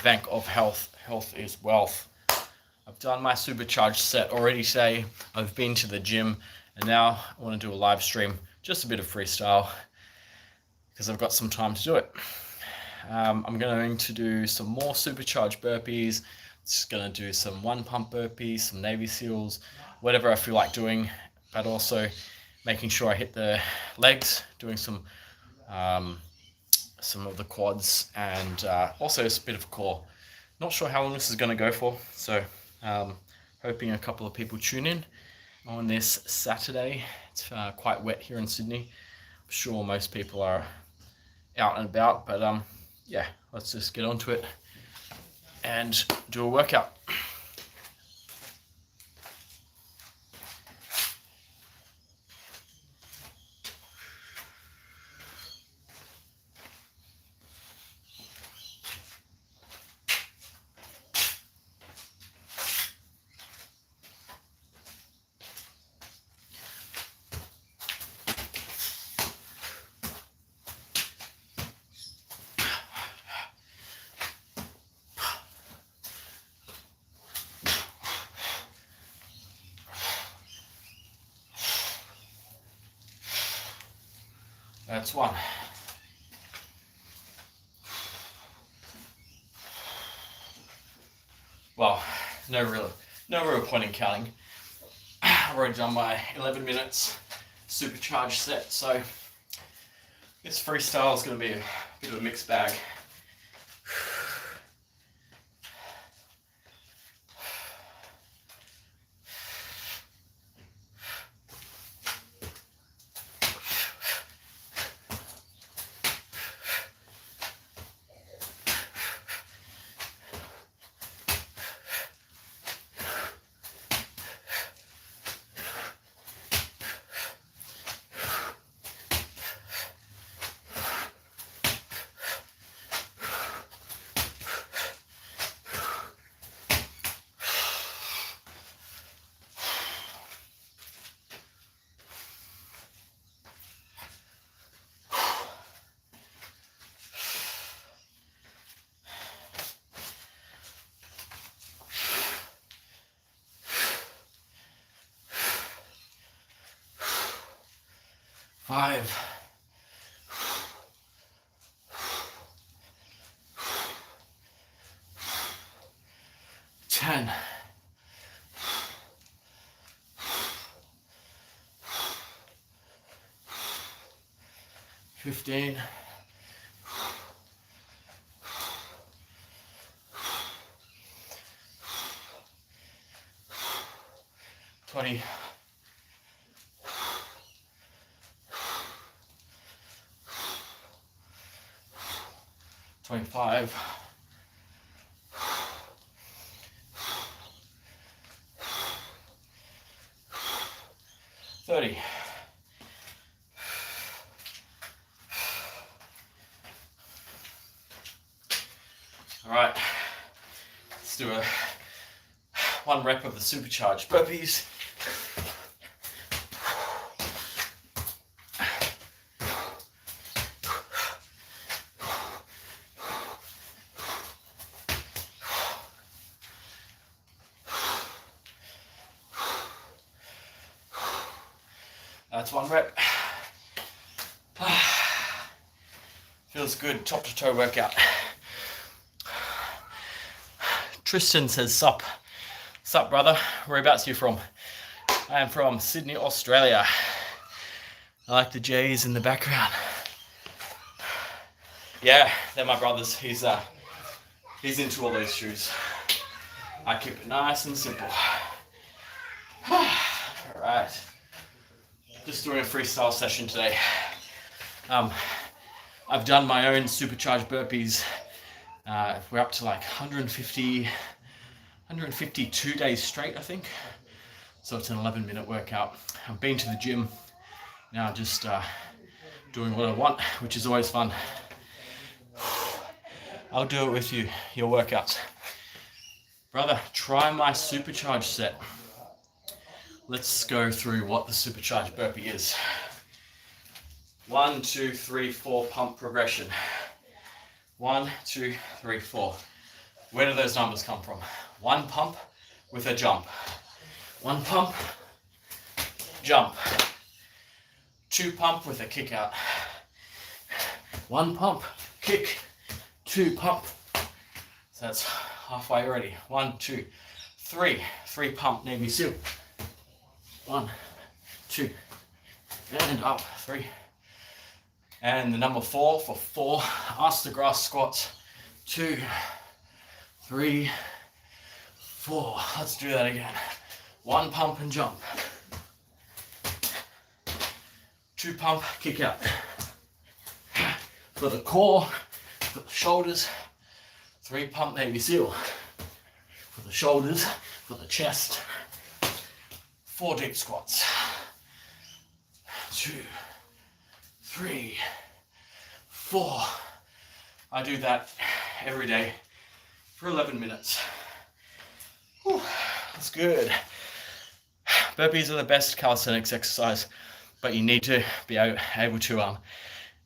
bank of health. Health is wealth. I've done my supercharged set already today. I've been to the gym, and now I want to do a live stream, just a bit of freestyle, because I've got some time to do it. I'm going to do some more supercharged burpees. Just going to do some one pump burpees, some Navy SEALs, whatever I feel like doing, but also making sure I hit the legs, doing some of the quads, and also a bit of core. Not sure how long this is going to go for, so hoping a couple of people tune in on this Saturday. It's quite wet here in Sydney. I'm sure most people are out and about, but yeah, let's just get onto it and do a workout. That's one. Well, no real point in counting. I've already done my 11 minutes supercharged set, so this freestyle is going to be a bit of a mixed bag. 5, 10, 15, 20, 25, 30. All right, let's do a 1 rep of the supercharged burpees. That's 1 rep. Feels good, top to toe workout. Tristan says, sup brother, whereabouts are you from? I am from Sydney, Australia. I like the J's in the background. Yeah, they're my brothers. He's into all those shoes. I keep it nice and simple. Alright. Just doing a freestyle session today. I've done my own supercharged burpees. We're up to like 152 days straight, I think. So it's an 11-minute workout. I've been to the gym. Now just doing what I want, which is always fun. I'll do it with you, your workouts. Brother, try my supercharged set. Let's go through what the supercharged burpee is. 1, 2, 3, 4 pump progression. 1, 2, 3, 4. Where do those numbers come from? 1 pump with a jump. 1 pump, jump. 2 pump with a kick out. 1 pump, kick. 2 pump. So that's halfway already. 1, 2, 3. 3 pump Navy SEAL. 1, 2, and up. 3. And the number 4 for 4 ask the grass squats. 2, 3, 4. Let's do that again. 1 pump and jump. 2 pump, kick out. For the core, for the shoulders. 3 pump Navy SEAL. For the shoulders, for the chest. 4 deep squats. 2, 3, 4. I do that every day for 11 minutes. Whew, that's good. Burpees are the best calisthenics exercise, but you need to be able to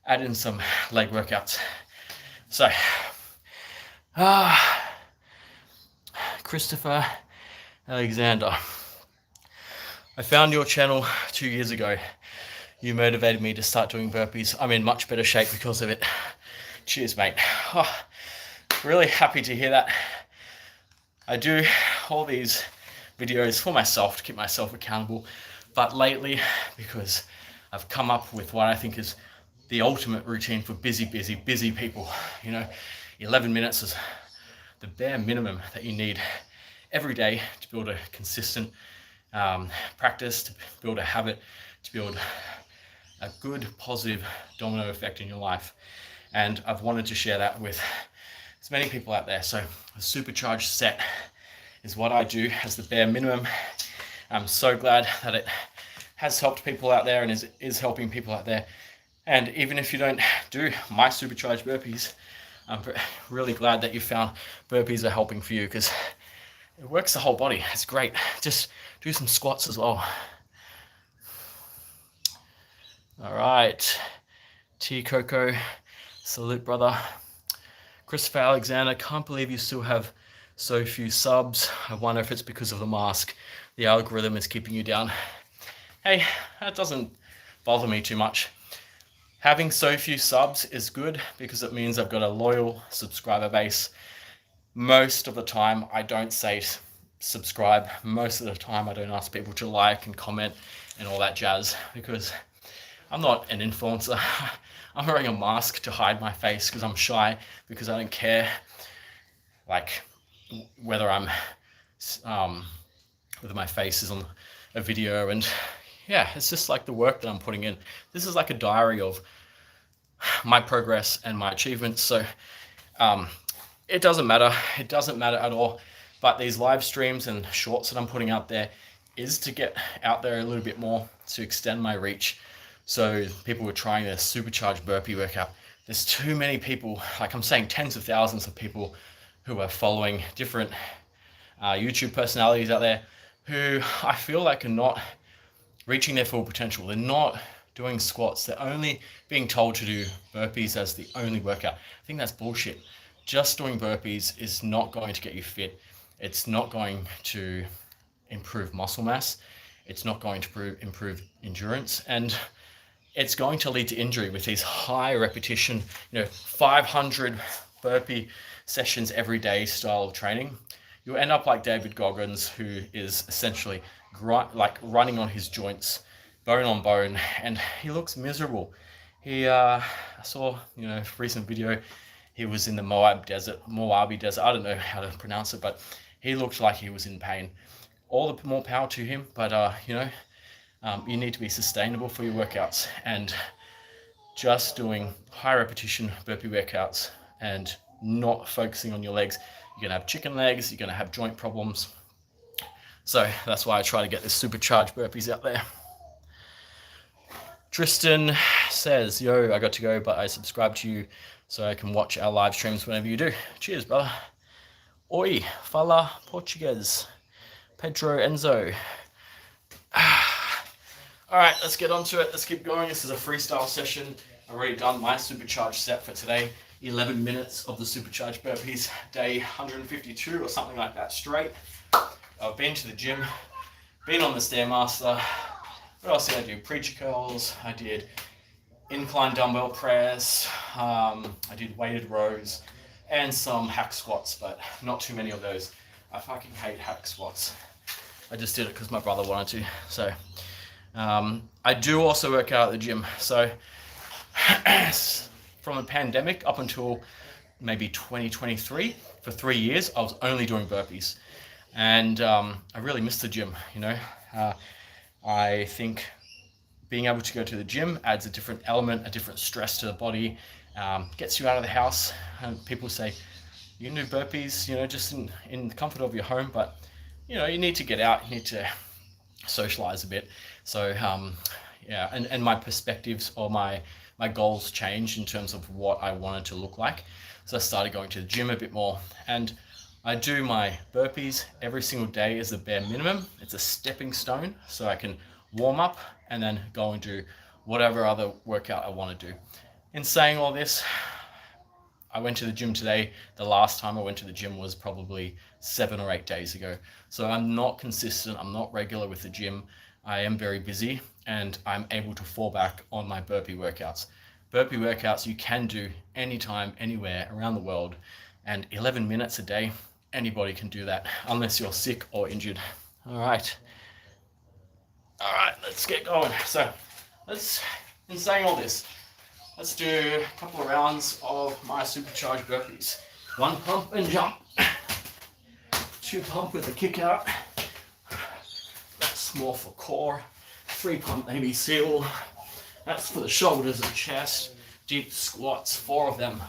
add in some leg workouts. So, Christopher Alexander, I found your channel 2 years ago. You motivated me to start doing burpees. I'm in much better shape because of it. Cheers, mate. Oh, really happy to hear that. I do all these videos for myself to keep myself accountable, but lately, because I've come up with what I think is the ultimate routine for busy people. 11 minutes is the bare minimum that you need every day to build a consistent practice, to build a habit, to build a good positive domino effect in your life. And I've wanted to share that with as many people out there. So a supercharged set is what I do as the bare minimum. I'm so glad that it has helped people out there and is helping people out there. And even if you don't do my supercharged burpees, I'm really glad that you found burpees are helping for you, because it works the whole body. It's great. Just do some squats as well. All right, T Coco, salute, brother. Christopher Alexander, can't believe you still have so few subs. I wonder if it's because of the mask. The algorithm is keeping you down. Hey, that doesn't bother me too much. Having so few subs is good because it means I've got a loyal subscriber base. Most of the time, I don't say subscribe. Most of the time, I don't ask people to like and comment and all that jazz, because I'm not an influencer. I'm wearing a mask to hide my face because I'm shy, because I don't care like whether my face is on a video. And yeah, it's just like the work that I'm putting in. This is like a diary of my progress and my achievements. So it doesn't matter. It doesn't matter at all. But these live streams and shorts that I'm putting out there is to get out there a little bit more, to extend my reach. So people were trying this supercharged burpee workout. There's too many people, like I'm saying, tens of thousands of people who are following different YouTube personalities out there who I feel like are not reaching their full potential. They're not doing squats. They're only being told to do burpees as the only workout. I think that's bullshit. Just doing burpees is not going to get you fit. It's not going to improve muscle mass. It's not going to improve endurance. And it's going to lead to injury with these high repetition, 500 burpee sessions every day style of training. You'll end up like David Goggins, who is essentially running on his joints, bone on bone, and he looks miserable. I saw, a recent video, he was in the Moabi Desert. I don't know how to pronounce it, but he looked like he was in pain. All the more power to him, but you need to be sustainable for your workouts, and just doing high repetition burpee workouts and not focusing on your legs, you're gonna have chicken legs, you're gonna have joint problems. So that's why I try to get this supercharged burpees out there. Tristan says, yo, I got to go, but I subscribe to you so I can watch our live streams whenever you do. Cheers, brother. Oi, fala português. Pedro Enzo. All right, let's get on to it. Let's keep going. This is a freestyle session. I've already done my supercharged set for today. 11 minutes of the supercharged burpees, day 152 or something like that straight. I've been to the gym, been on the Stairmaster. What else did I do? Preacher curls, I did incline dumbbell press, I did weighted rows, and some hack squats, but not too many of those. I fucking hate hack squats. I just did it because my brother wanted to. So I do also work out at the gym. So from the pandemic up until maybe 2023, for 3 years, I was only doing burpees. And I really missed the gym, you know. I think being able to go to the gym adds a different element, a different stress to the body, gets you out of the house. And people say, you can do burpees, you know, just in the comfort of your home, but, you know, you need to get out, you need to socialize a bit. So, yeah, and my perspectives or my goals changed in terms of what I wanted to look like. So I started going to the gym a bit more, and I do my burpees every single day as a bare minimum. It's a stepping stone, so I can warm up and then go and do whatever other workout I want to do. In saying all this, I went to the gym today. The last time I went to the gym was probably 7 or 8 days ago. So I'm not consistent, I'm not regular with the gym. I am very busy, and I'm able to fall back on my burpee workouts. Burpee workouts you can do anytime, anywhere around the world, and 11 minutes a day, anybody can do that unless you're sick or injured. All right, let's get going. So in saying all this, let's do a couple of rounds of my supercharged burpees. 1 pump and jump, 2 pump with a kick out. That's more for core. 3 pump Navy SEAL. That's for the shoulders and chest. Deep squats, 4 of them.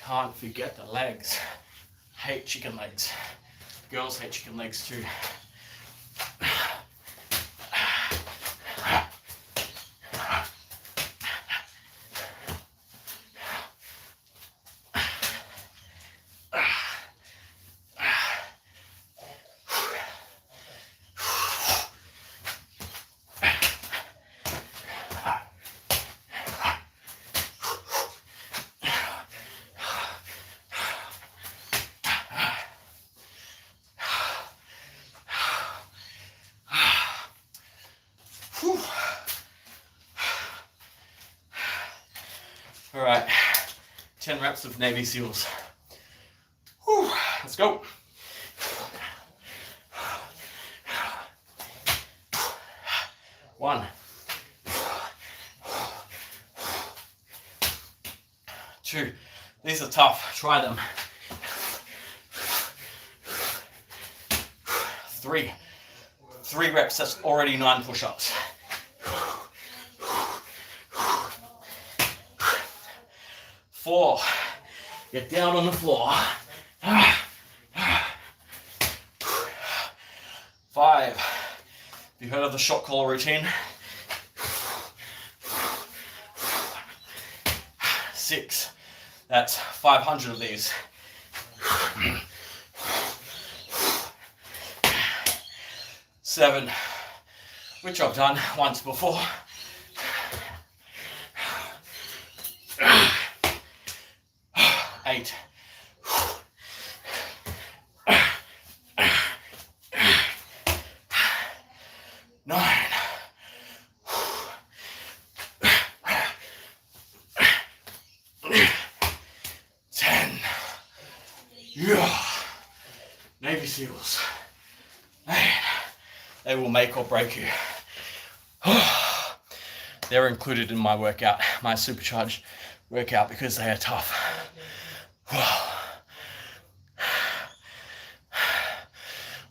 Can't forget the legs. Hate chicken legs. Girls hate chicken legs too. All right, 10 reps of Navy SEALs. Whew, let's go. 1, 2, these are tough, try them. 3 reps, that's already 9 push-ups. 4, get down on the floor. 5, have you heard of the shot collar routine? 6, that's 500 of these. 7, which I've done once before. 8, 9, 10. Yeah. Navy SEALs. Man, they will make or break you. They're included in my workout, my supercharged workout, because they are tough.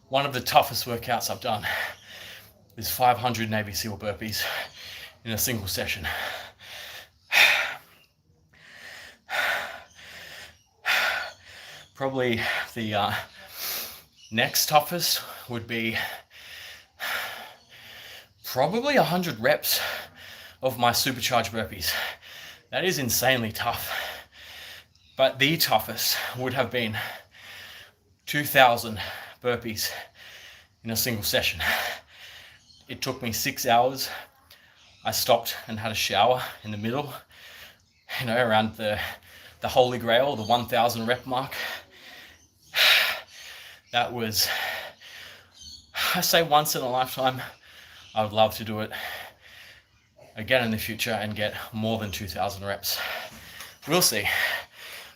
One of the toughest workouts I've done is 500 Navy SEAL burpees in a single session. Probably the next toughest would be probably 100 reps of my supercharged burpees. That is insanely tough. But the toughest would have been 2,000 burpees in a single session. It took me 6 hours. I stopped and had a shower in the middle, you know, around the the holy grail, the 1,000 rep mark. That was, I say, once in a lifetime. I would love to do it again in the future and get more than 2,000 reps. We'll see.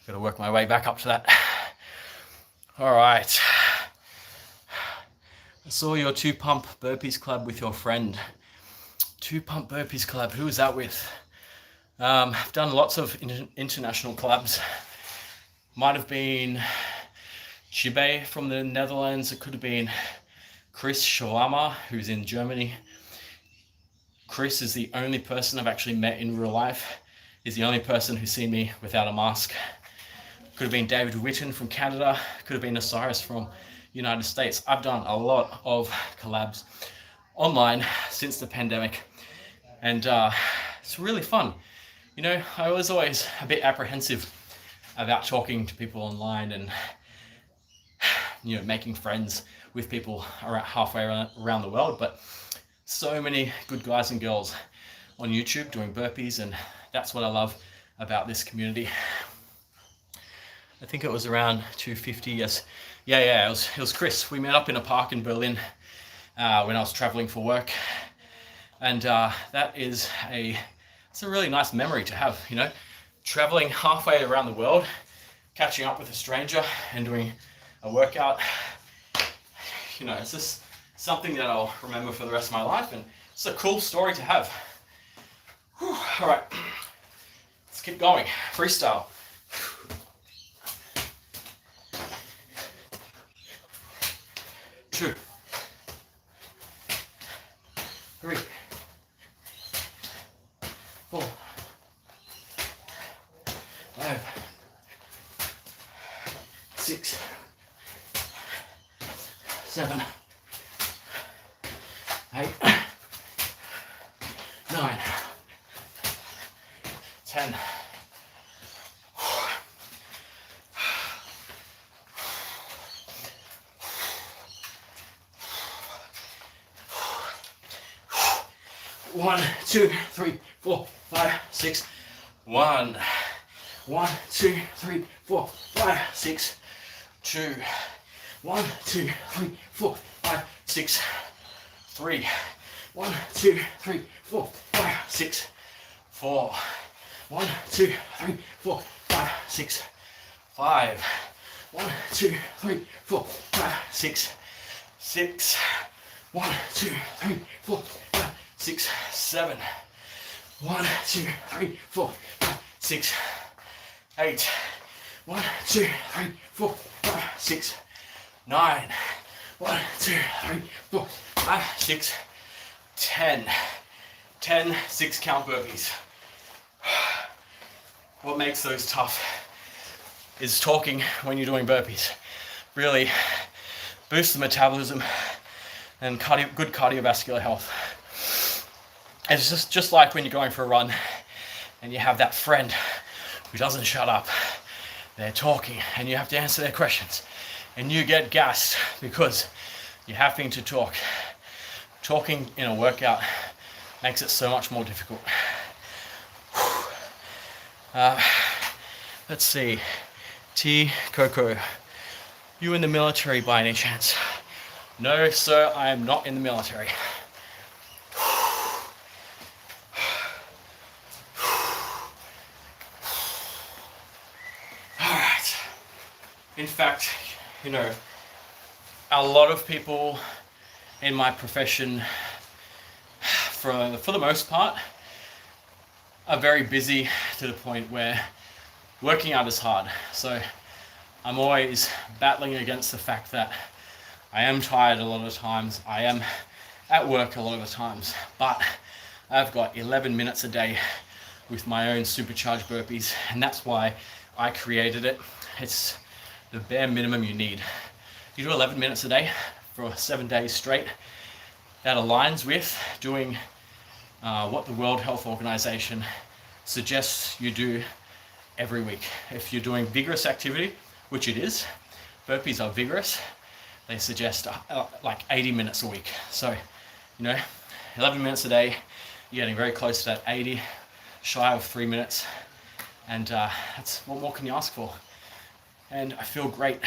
Got to work my way back up to that. All right. I saw your 2-pump burpees club with your friend. 2-pump burpees club, who is that with? I've done lots of international clubs. Might have been Chibe from the Netherlands. It could have been Chris Shalama, who's in Germany. Chris is the only person I've actually met in real life. He's the only person who's seen me without a mask. Could have been David Witten from Canada. Could have been Osiris from United States. I've done a lot of collabs online since the pandemic, and it's really fun. You know, I was always a bit apprehensive about talking to people online and, you know, making friends with people around halfway around the world, but so many good guys and girls on YouTube doing burpees, and that's what I love about this community. I think it was around 250, yes. Yeah, it was Chris. We met up in a park in Berlin when I was traveling for work, and that is it's a really nice memory to have, you know, traveling halfway around the world, catching up with a stranger and doing a workout. You know, it's just something that I'll remember for the rest of my life, and it's a cool story to have. Whew. All right, let's keep going. Freestyle. 2, 3, 4, 5, 6, 7, 8, 9, 10. 1, 2, 3, 4, 5, 6. 1, 2, 3, 4, 5, 6. 2, 1, 2, 3, 4, 5, 6. 3, 1, 2, 3, 4, 5, 6. 4, 1, 2, 3, 4, 5, 6. 5, 1, 2, 3, 4, 5, 6. 6, 1, 2, 3, 4, 5, 6, 7. 1, 2, 3, 4, 5, 6. 8. 1, 2, 3, 4, 5, 6. 9. 1, 2, 3, 4, 5, 6. 10. 10 6-count burpees. What makes those tough is talking when you're doing burpees. Really boosts the metabolism and good cardiovascular health. It's just like when you're going for a run and you have that friend who doesn't shut up. They're talking and you have to answer their questions, and you get gassed because you're having to talk. Talking in a workout makes it so much more difficult. Let's see. T. Coco, you in the military by any chance? No, sir, I am not in the military. Alright. In fact, you know, a lot of people in my profession, for the most part, are very busy to the point where working out is hard. So I'm always battling against the fact that I am tired a lot of times. I am at work a lot of the times, but I've got 11 minutes a day with my own supercharged burpees, and that's why I created it. It's the bare minimum you need. You do 11 minutes a day for 7 days straight. That aligns with doing what the World Health Organization suggests you do every week. If you're doing vigorous activity, which it is, burpees are vigorous, they suggest like 80 minutes a week. So, you know, 11 minutes a day, you're getting very close to that 80, shy of 3 minutes. And that's, what more can you ask for? And I feel great.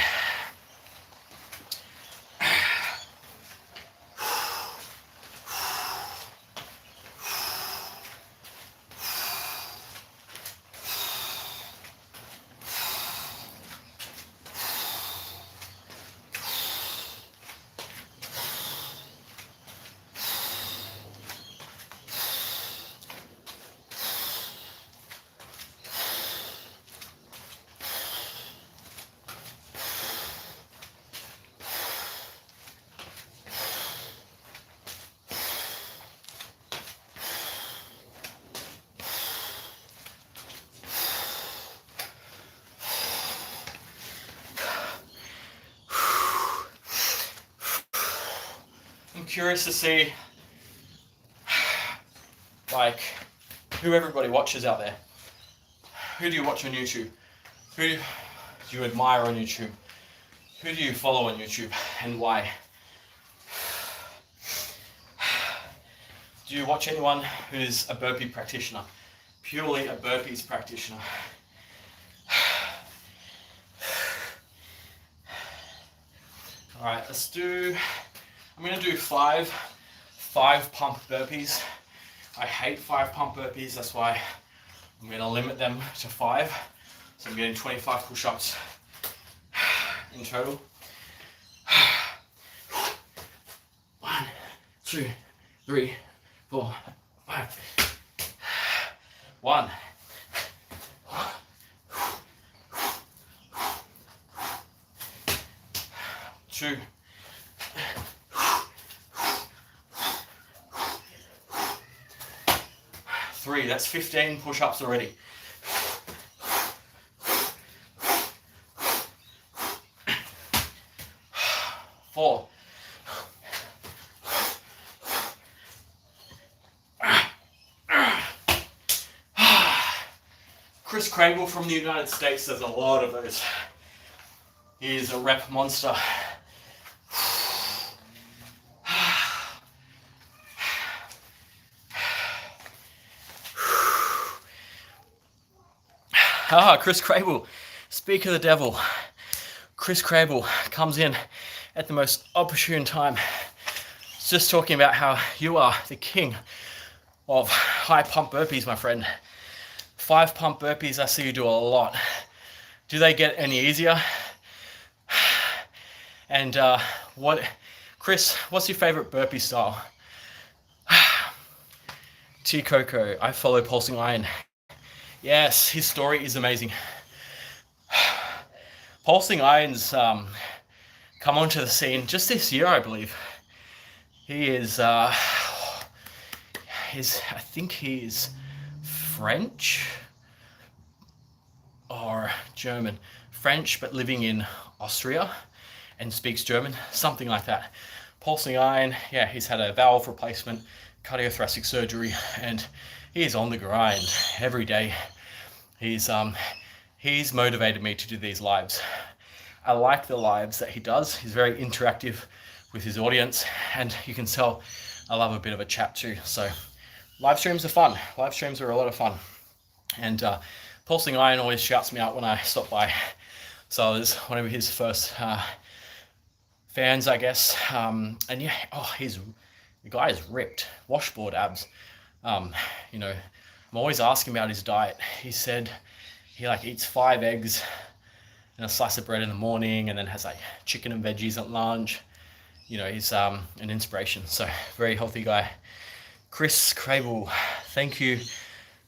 I'm curious to see like who everybody watches out there. Who do you watch on YouTube? Who do you admire on YouTube? Who do you follow on YouTube and why? Do you watch anyone who's a burpee practitioner? Purely a burpees practitioner? Alright, I'm going to do five pump burpees. I hate 5 pump burpees, that's why I'm going to limit them to 5. So I'm getting 25 push-ups in total. 1, 2, 3, 4, 5. 1. 2. 3. That's 15 push-ups already. 4. Chris Crable from the United States does a lot of those. He is a rep monster. Chris Crable, speak of the devil. Chris Crable comes in at the most opportune time. It's just talking about how you are the king of high pump burpees, my friend. 5 pump burpees, I see you do a lot. Do they get any easier? And Chris, what's your favorite burpee style? T Coco, I follow Pulsing Iron. Yes, his story is amazing. Pulsing Iron's come onto the scene just this year, I believe. He is, I think he is French or German. French, but living in Austria and speaks German, something like that. Pulsing Iron, yeah, he's had a valve replacement, cardiothoracic surgery, and he's on the grind every day. He's motivated me to do these lives. I like the lives that he does. He's very interactive with his audience, and you can tell I love a bit of a chat too. So live streams are fun. Live streams are a lot of fun. And Pulsing Iron always shouts me out when I stop by. So I was one of his first fans, I guess. And yeah, the guy is ripped. Washboard abs. You know, I'm always asking about his diet. He said he eats 5 eggs and a slice of bread in the morning, and then has chicken and veggies at lunch. You know, he's an inspiration. So very healthy guy. Chris Crable, thank you.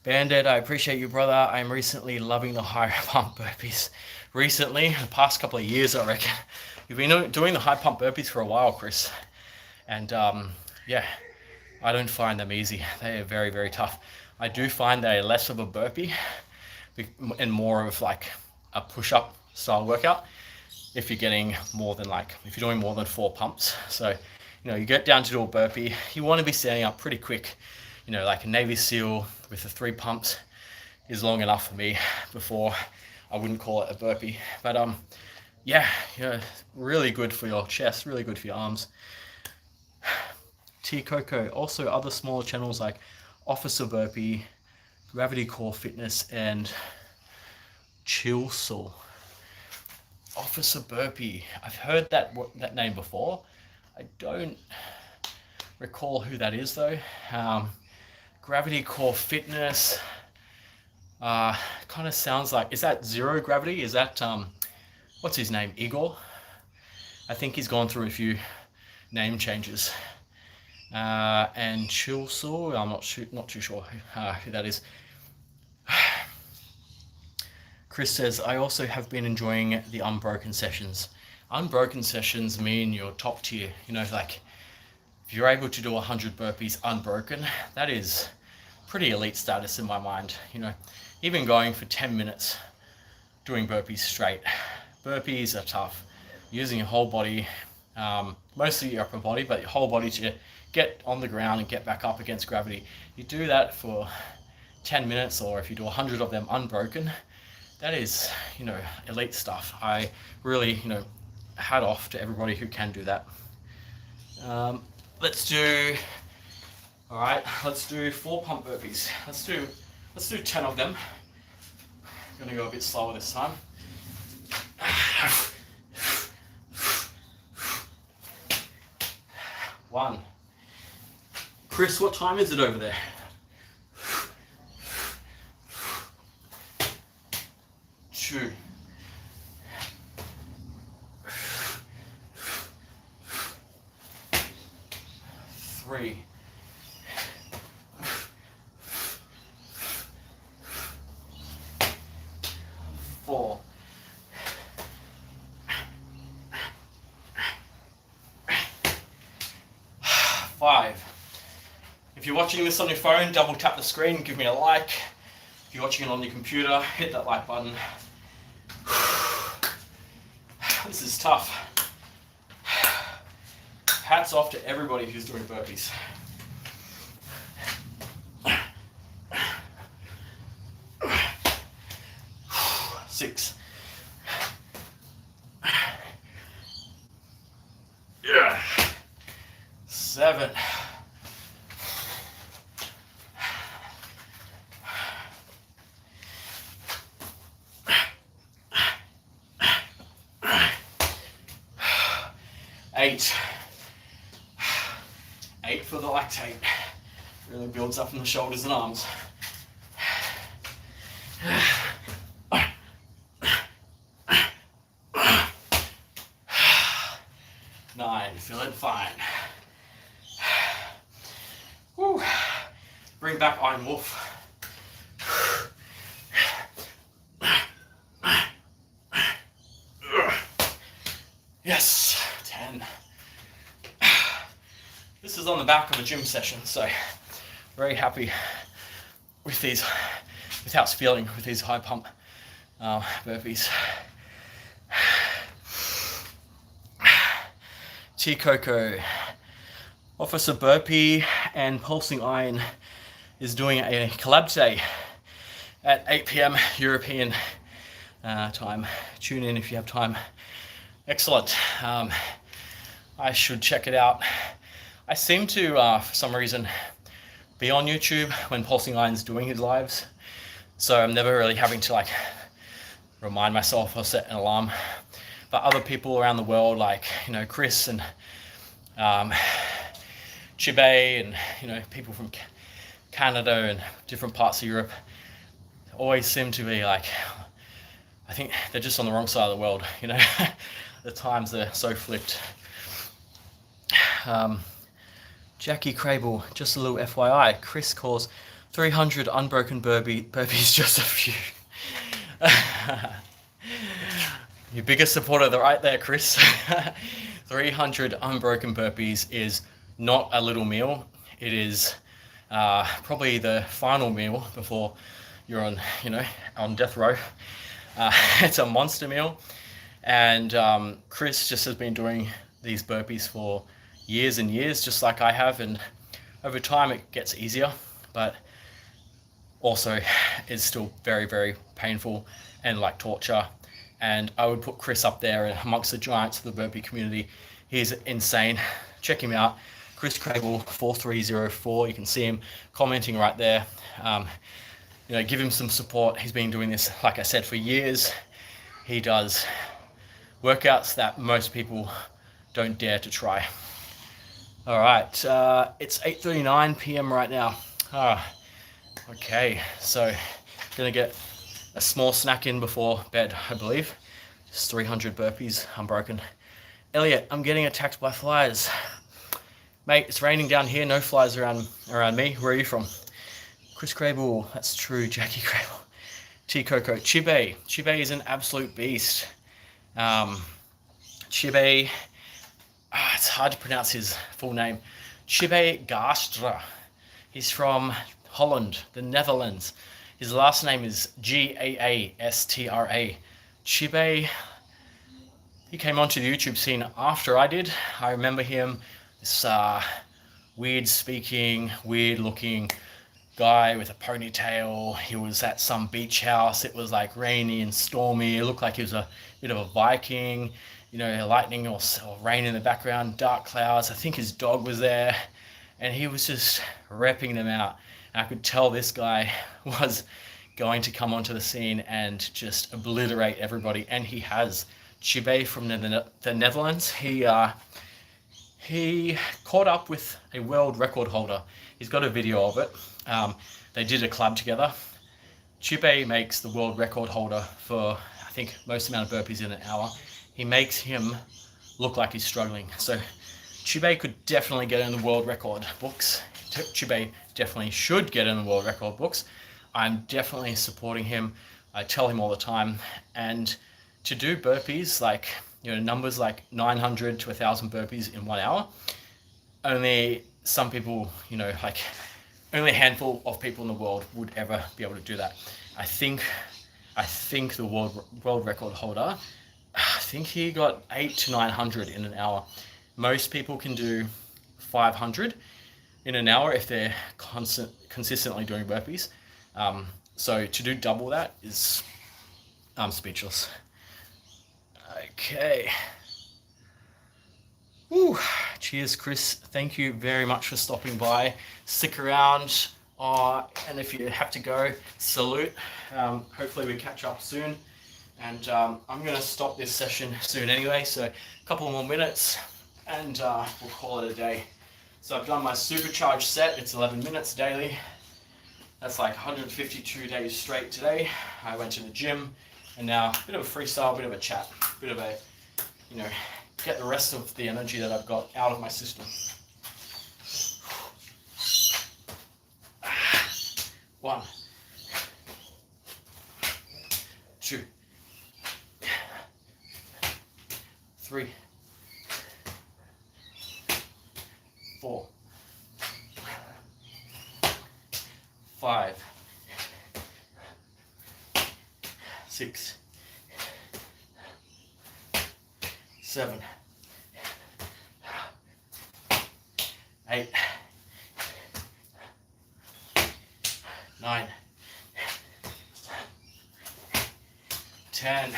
Bandit, I appreciate you, brother. I'm recently loving the high pump burpees. Recently, the past couple of years, I reckon. You've been doing the high pump burpees for a while, Chris. And yeah, I don't find them easy. They are very, very tough. I do find they're less of a burpee and more of a push-up style workout if you're getting more than if you're doing more than 4 pumps. So, you know, you get down to do a burpee, you want to be standing up pretty quick. You know, like a Navy SEAL with the 3 pumps is long enough for me before I wouldn't call it a burpee. But yeah, you know, really good for your chest, really good for your arms. T Coco, also other smaller channels like Officer Burpee, Gravity Core Fitness, and Chill Saw. Officer Burpee. I've heard that name before. I don't recall who that is though. Gravity Core Fitness. Kind of sounds like, is that Zero Gravity? Is that, what's his name? Igor? I think he's gone through a few name changes. And Chill Saw, I'm not too sure who that is. Chris says, I also have been enjoying the unbroken sessions. Unbroken sessions mean you're top tier. You know, like if you're able to do 100 burpees unbroken, that is pretty elite status in my mind. You know, even going for 10 minutes doing burpees straight. Burpees are tough. Using your whole body, mostly your upper body, but your whole body to get on the ground and get back up against gravity. You do that for 10 minutes, or if you do 100 of them unbroken, that is, you know, elite stuff. I really, you know, hat off to everybody who can do that. Let's do 4 pump burpees. Let's do 10 of them. I'm gonna go a bit slower this time. One. Chris, what time is it over there? 2. 3. 4. 5. If you're watching this on your phone, double tap the screen, give me a like. If you're watching it on your computer, hit that like button. This is tough. Hats off to everybody who's doing burpees. 6. 7. 8. 8 for the lactate. Really builds up in the shoulders and arms. 9, feeling fine. Woo. Bring back Iron Wolf. Yes, 10. This is on the back of a gym session, so very happy with these, without spilling, with these high pump burpees. Tea Coco. Officer Burpee and Pulsing Iron is doing a collab day at 8 p.m. European time. Tune in if you have time. Excellent. I should check it out. I seem to, for some reason, be on YouTube when Pulsing Iron's doing his lives, so I'm never really having to like remind myself or set an alarm. But other people around the world, like, you know, Chris and Chibe and, you know, people from Canada and different parts of Europe always seem to be like, I think they're just on the wrong side of the world, you know. The times are so flipped. Jackie Crable, just a little FYI, Chris calls 300 unbroken burpees just a few. Your biggest supporter right there, Chris. 300 unbroken burpees is not a little meal. It is probably the final meal before you're on, you know, on death row. It's a monster meal. And Chris just has been doing these burpees for years and years, just like I have. And over time it gets easier, but also it's still very, very painful and like torture. And I would put Chris up there amongst the giants of the burpee community. He's insane. Check him out. Chris Crable 4304. You can see him commenting right there. give him some support. He's been doing this, like I said, for years. He does workouts that most people don't dare to try. All right, it's 8:39 p.m. right now. Okay, so gonna get a small snack in before bed, I believe. Just 300 burpees, unbroken. Elliot, I'm getting attacked by flies. Mate, it's raining down here, no flies around me. Where are you from? Chris Crable, that's true, Jackie Crable. T Coco, Chibe. Chibe is an absolute beast. Chibe, it's hard to pronounce his full name. Chibe Gastra. He's from Holland, the Netherlands. His last name is Gaastra. Chibe, he came onto the YouTube scene after I did. I remember him, this weird speaking, weird looking guy with a ponytail. He was at some beach house. It was like rainy and stormy. It looked like he was a bit of a Viking, lightning or rain in the background, dark clouds. I think his dog was there, and he was just repping them out. And I could tell this guy was going to come onto the scene and just obliterate everybody, and he has. Chibe from the Netherlands, he caught up with a world record holder. He's got a video of it. They did a collab together. Chibe makes the world record holder for, I think, most amount of burpees in an hour. He makes him look like he's struggling. So Chibe could definitely get in the world record books. Chibe definitely should get in the world record books. I'm definitely supporting him. I tell him all the time. And to do burpees, numbers like 900 to 1,000 burpees in 1 hour, only some people, only a handful of people in the world would ever be able to do that. I think the world record holder, I think he got 800 to 900 in an hour. Most people can do 500 in an hour if they're consistently doing burpees. So to do double that is, I'm speechless. Okay. Woo. Cheers, Chris. Thank you very much for stopping by. Stick around, and if you have to go, salute. Hopefully we catch up soon. And I'm going to stop this session soon anyway, so a couple more minutes, and we'll call it a day. So I've done my supercharged set. It's 11 minutes daily. That's like 152 days straight today. I went to the gym. And now, a bit of a freestyle, a bit of a chat, a bit of a, get the rest of the energy that I've got out of my system. 1, 2, 3, 4, 5, 6, 7, 8, 9, 10.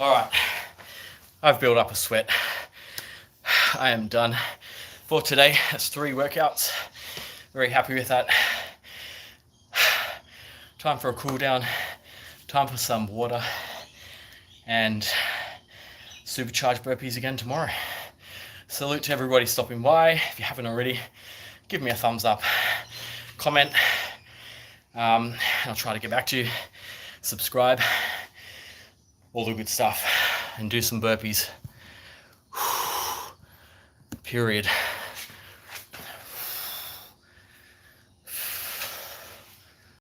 All right, I've built up a sweat. I am done for today. That's 3 workouts. Very happy with that. Time for a cool down, time for some water, and supercharged burpees again tomorrow. Salute to everybody stopping by. If you haven't already, give me a thumbs up, comment, I'll try to get back to you. Subscribe, all the good stuff, and do some burpees. Period.